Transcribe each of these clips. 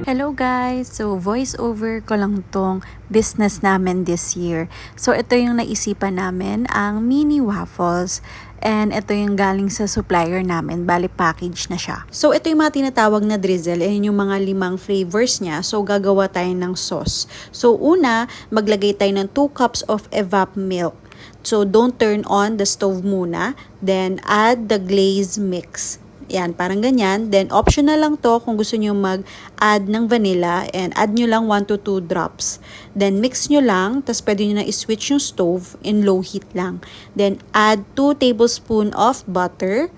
Hello guys! So, voice over ko lang tong business namin this year. So, ito yung naisipan namin, ang mini waffles. And ito yung galing sa supplier namin, bali package na siya. So, ito yung mga tinatawag na drizzle. Ayan yung mga 5 flavors niya. So, gagawa tayo ng sauce. So, una, maglagay tayo ng 2 cups of evap milk. So, don't turn on the stove muna. Then, add the glaze mix. Yan, parang ganyan. Then, optional lang to kung gusto nyo mag-add ng vanilla and add nyo lang 1 to 2 drops. Then, mix nyo lang. Tapos, pwede nyo na i-switch yung stove in low heat lang. Then, add 2 tablespoon of butter.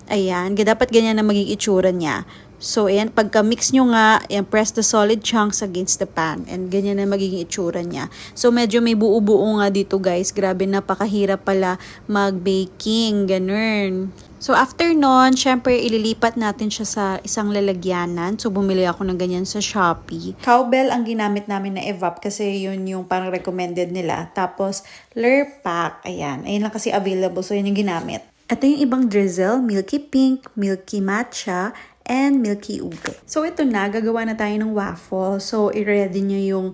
Ayan, dapat ganyan na magiging itsura niya. So, ayan, pagka-mix nyo nga, ayan, press the solid chunks against the pan. And ganyan na magiging itsura niya. So, medyo may buo-buo nga dito, guys. Grabe, napakahirap pala mag-baking. Ganun. So, after nun, syempre, ililipat natin siya sa isang lalagyanan. So, bumili ako ng ganyan sa Shopee. Cowbell ang ginamit namin na evap kasi yun yung parang recommended nila. Tapos, Lurpak. Ayan. Ayan lang kasi available. So, yun yung ginamit. Ito yung ibang drizzle, milky pink, milky matcha, and milky ube. So, ito na, gagawa na tayo ng waffle. So, i-ready nyo yung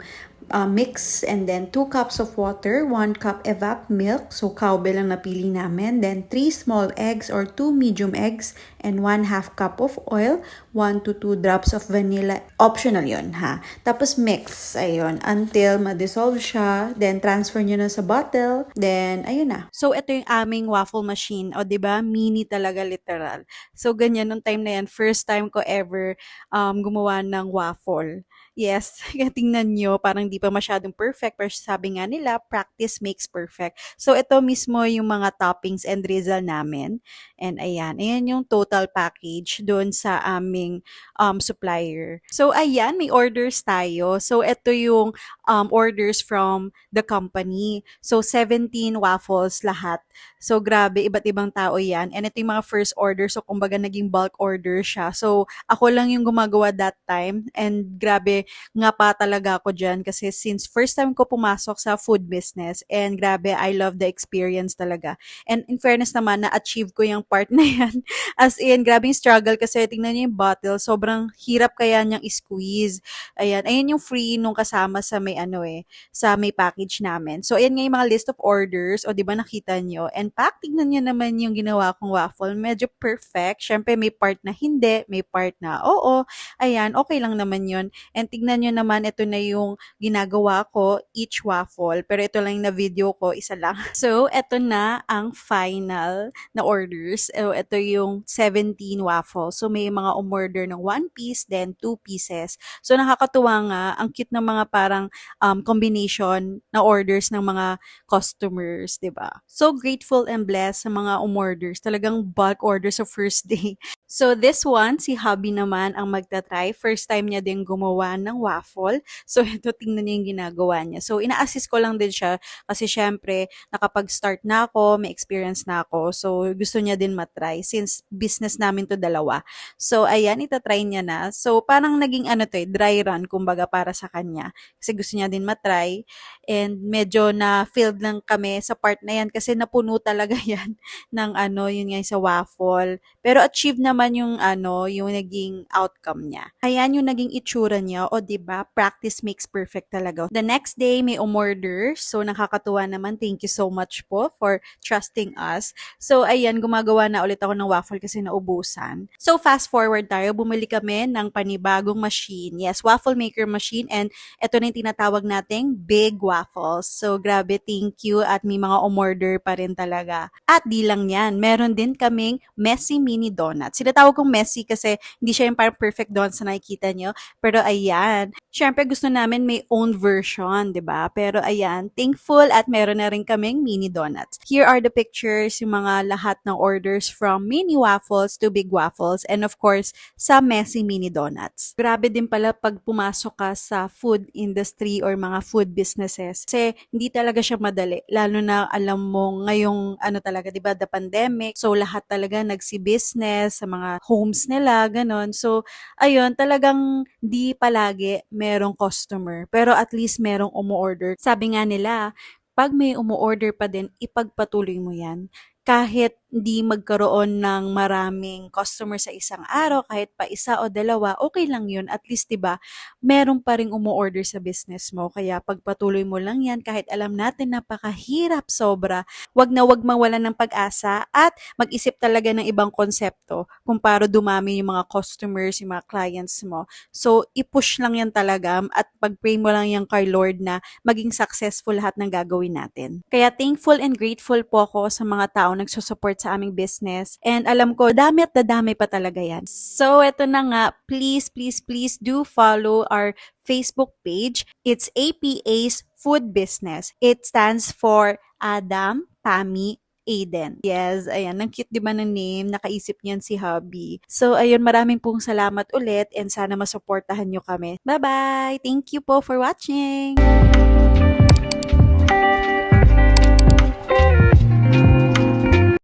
mix and then 2 cups of water, 1 cup evap milk. So, cowbell ang napili namin. Then, 3 small eggs or 2 medium eggs and 1/2 cup of oil, 1 to 2 drops of vanilla. Optional yun, ha? Tapos, mix, ayun, until ma-dissolve siya. Then, transfer nyo na sa bottle. Then, ayun na. So, ito yung aming waffle machine. O, diba? Mini talaga, literal. So, ganyan, nung time na yan, first time ko ever gumawa ng waffle. Yes, tingnan nyo, parang di pa masyadong perfect, pero sabi nga nila, practice makes perfect. So, ito mismo yung mga toppings and drizzle namin. And ayan yung total package doon sa aming supplier. So, ayan, may orders tayo. So, ito yung orders from the company. So, 17 waffles lahat. So, grabe, iba't ibang tao yan. And ito yung mga first order. So, kumbaga, naging bulk order siya. So, ako lang yung gumagawa that time. And grabe, nga pa talaga ako dyan. Kasi since first time ko pumasok sa food business. And grabe, I love the experience talaga. And in fairness naman, na-achieve ko yung part na yan. As in, grabe yung struggle kasi tingnan niyo yung bottle. Sobrang hirap kaya niyang i-squeeze. Ayan yung free nung kasama sa may sa may package namin. So, ayan nga yung mga list of orders. O, di ba nakita nyo? And tignan nyo naman yung ginawa kong waffle. Medyo perfect. Syempre, may part na hindi. May part na oo. Ayan, okay lang naman yun. And tignan nyo naman, ito na yung ginagawa ko, each waffle. Pero ito lang na video ko, isa lang. So, ito na ang final na orders. Ito yung 17 waffles. So, may mga umorder ng 1 piece, then 2 pieces. So, nakakatuwa nga. Ang cute ng mga parang combination na orders ng mga customers, 'di ba? So grateful and blessed sa mga umorders. Talagang bulk orders sa first day. So this one, si hubby naman ang magta-try. First time niya din gumawa ng waffle. So ito, tingnan niyo yung ginagawa niya. So ina-assist ko lang din siya kasi syempre nakapag-start na ako, may experience na ako. So gusto niya din matry since business namin to dalawa. So ayan, itatry niya na. So parang naging dry run kumbaga para sa kanya. Kasi gusto niya din matry. And medyo na-filled lang kami sa part na yan kasi napuno talaga yan ng yun nga sa waffle. Pero achieve naman yung yung naging outcome niya. Ayan yung naging itsura niya. O, 'di ba? Practice makes perfect talaga. The next day, may umorder. So, nakakatuwa naman. Thank you so much po for trusting us. So, ayan, gumagawa na ulit ako ng waffle kasi naubusan. So, fast forward tayo. Bumili kami ng panibagong machine. Yes, waffle maker machine. And ito na yung tinatawag nating big waffles. So, grabe, thank you. At may mga umorder pa rin talaga. At di lang yan. Meron din kaming messy mini donuts. Sinatawag kong messy kasi hindi siya yung parang perfect donuts na nakikita nyo. Pero ayan, syempre gusto namin may own version, 'di ba? Pero ayan, thankful at meron na rin kaming mini donuts. Here are the pictures, yung mga lahat ng orders from mini waffles to big waffles and of course, sa messy mini donuts. Grabe din pala pag pumasok ka sa food industry or mga food businesses kasi hindi talaga siya madali. Lalo na alam mo ngayong talaga, 'di ba, the pandemic. So lahat talaga nagsi-business sa mga homes nila, ganon. So ayun, talagang di palagi merong customer. Pero at least merong umu-order. Sabi nga nila, pag may umu-order pa din, ipagpatuloy mo yan. Kahit hindi magkaroon ng maraming customer sa isang araw, kahit pa isa o dalawa, okay lang yun. At least, 'di ba, meron pa ring umu-order sa business mo. Kaya pagpatuloy mo lang yan kahit alam natin napakahirap sobra. Wag na wag mawalan ng pag-asa at mag-isip talaga ng ibang konsepto kung paano dumami yung mga customers, yung mga clients mo. So, i-push lang yan talaga at pag-pray mo lang yan kay Lord na maging successful lahat ng gagawin natin. Kaya thankful and grateful po ako sa mga tao nagsusupport sa aming business. And alam ko, dami at dadami pa talaga yan. So, eto na nga, please, please, please do follow our Facebook page. It's APA's Food Business. It stands for Adam, Pami, Aiden. Yes, ayan. Ang cute, di ba, ng name? Nakaisip niyan si hubby. So, ayun, maraming pong salamat ulit and sana masuportahan nyo kami. Bye-bye! Thank you po for watching!